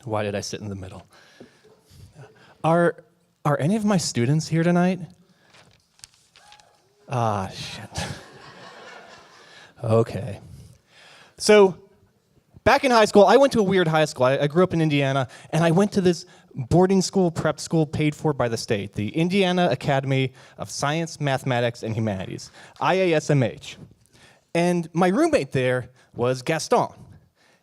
Why did I sit in the middle? Are any of my students here tonight? Ah, shit. Okay. So, back in high school, I went to a weird high school. I grew up in Indiana, and I went to this boarding school, prep school paid for by the state, the Indiana Academy of Science, Mathematics, and Humanities, IASMH. And my roommate there was Gaston.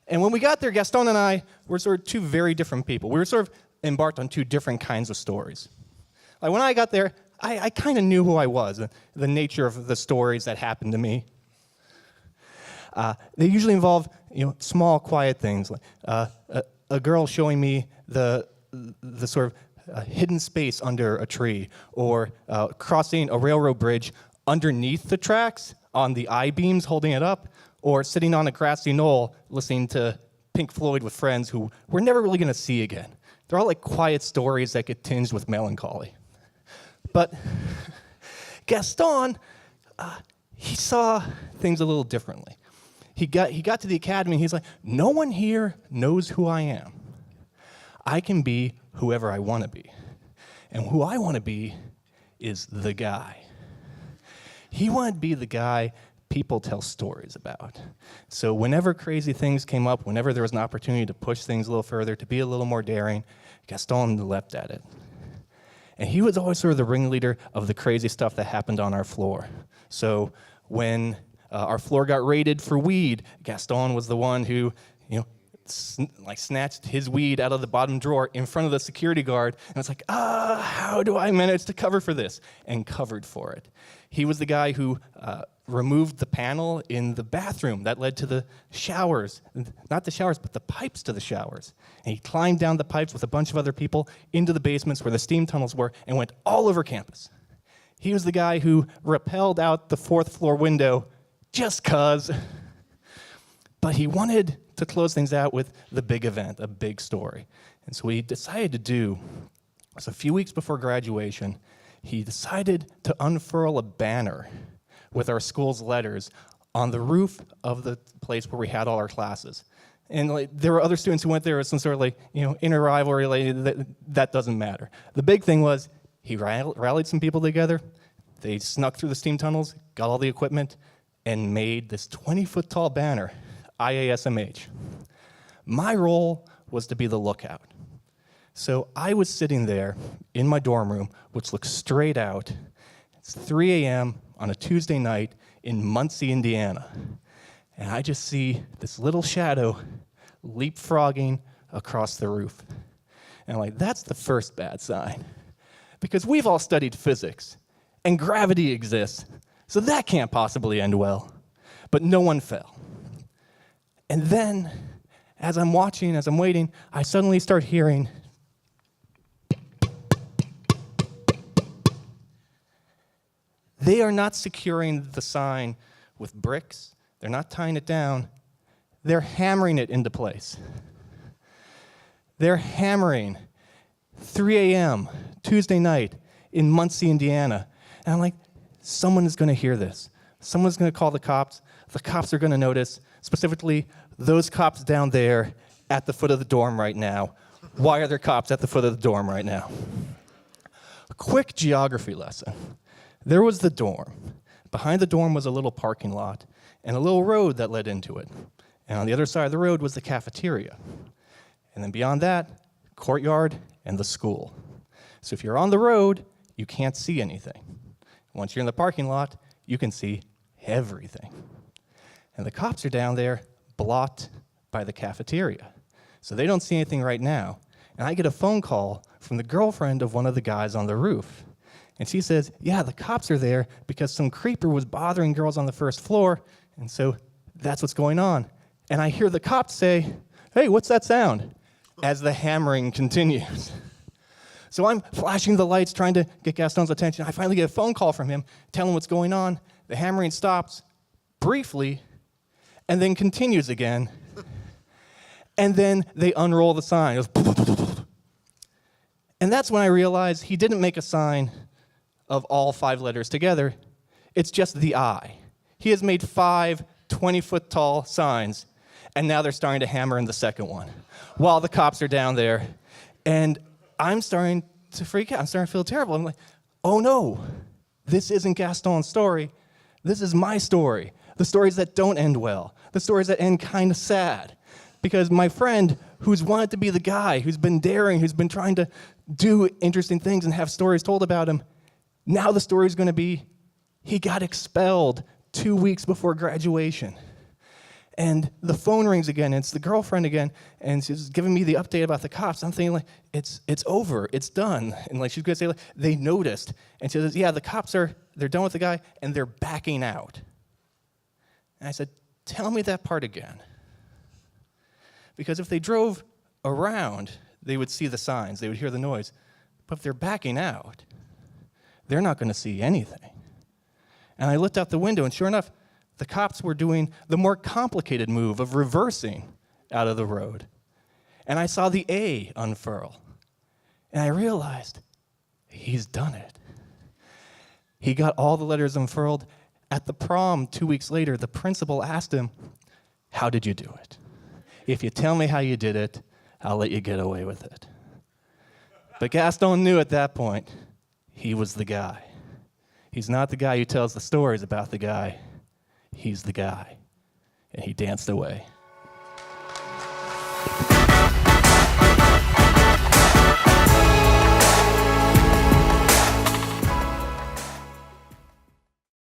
And when we got there, Gaston and I were sort of two very different people. We were sort of embarked on two different kinds of stories. Like when I got there, I kind of knew who I was, the nature of the stories that happened to me. They usually involve, small, quiet things, like a girl showing me the sort of hidden space under a tree, or crossing a railroad bridge underneath the tracks on the I-beams holding it up, or sitting on a grassy knoll listening to Pink Floyd with friends who we're never really going to see again. They're all like quiet stories that get tinged with melancholy. But Gaston, he saw things a little differently. He got to the academy, and he's like, no one here knows who I am. I can be whoever I want to be. And who I want to be is the guy. He wanted to be the guy people tell stories about. So whenever crazy things came up, whenever there was an opportunity to push things a little further, to be a little more daring, Gaston leapt at it. And he was always sort of the ringleader of the crazy stuff that happened on our floor. So when our floor got raided for weed, Gaston was the one who, snatched his weed out of the bottom drawer in front of the security guard, and was like, how do I manage to cover for this? And covered for it. He was the guy who removed the panel in the bathroom that led to the showers. Not the showers, but the pipes to the showers. And he climbed down the pipes with a bunch of other people into the basements where the steam tunnels were and went all over campus. He was the guy who rappelled out the 4th floor window just 'cause. But he wanted to close things out with the big event, a big story. And so what he decided to do was, a few weeks before graduation, he decided to unfurl a banner with our school's letters on the roof of the place where we had all our classes. And there were other students who went there with some sort of inner rivalry. That doesn't matter. The big thing was he rallied some people together. They snuck through the steam tunnels, got all the equipment, and made this 20-foot tall banner, IASMH. My role was to be the lookout. So I was sitting there in my dorm room, which looks straight out. It's 3 a.m. on a Tuesday night in Muncie, Indiana. And I just see this little shadow leapfrogging across the roof. And I'm like, that's the first bad sign. Because we've all studied physics, and gravity exists, so that can't possibly end well. But no one fell. And then, as I'm watching, as I'm waiting, I suddenly start hearing they are not securing the sign with bricks. They're not tying it down. They're hammering it into place. They're hammering 3 a.m. Tuesday night in Muncie, Indiana. And I'm like, someone is going to hear this. Someone's going to call the cops. The cops are going to notice, specifically those cops down there at the foot of the dorm right now. Why are there cops at the foot of the dorm right now? A quick geography lesson. There was the dorm. Behind the dorm was a little parking lot and a little road that led into it. And on the other side of the road was the cafeteria. And then beyond that, courtyard and the school. So if you're on the road, you can't see anything. Once you're in the parking lot, you can see everything. And the cops are down there blocked by the cafeteria. So they don't see anything right now. And I get a phone call from the girlfriend of one of the guys on the roof. And she says, yeah, the cops are there because some creeper was bothering girls on the first floor, and so that's what's going on. And I hear the cops say, hey, what's that sound? As the hammering continues. So I'm flashing the lights, trying to get Gaston's attention. I finally get a phone call from him, telling him what's going on. The hammering stops briefly, and then continues again. And then they unroll the sign. It goes, and that's when I realized he didn't make a sign of all 5 letters together. It's just the I. He has made 5 20-foot tall signs, And now they're starting to hammer in the second one while the cops are down there. And I'm starting to freak out. I'm starting to feel terrible. I'm like, oh no, this isn't Gaston's story. This is my story. The stories that don't end well. The stories that end kind of sad. Because my friend, who's wanted to be the guy, who's been daring, who's been trying to do interesting things and have stories told about him, now the story's going to be he got expelled 2 weeks before graduation. And the phone rings again, and it's the girlfriend again, and she's giving me the update about the cops. I'm thinking, like, it's over, it's done. And like she's going to say, like, they noticed. And she says, yeah, the cops they're done with the guy, and they're backing out. And I said, tell me that part again. Because if they drove around, they would see the signs, they would hear the noise. But if they're backing out, they're not going to see anything. And I looked out the window, and sure enough, the cops were doing the more complicated move of reversing out of the road. And I saw the A unfurl. And I realized, he's done it. He got all the letters unfurled. At the prom 2 weeks later, the principal asked him, how did you do it? If you tell me how you did it, I'll let you get away with it. But Gaston knew at that point, he was the guy. He's not the guy who tells the stories about the guy. He's the guy. And he danced away.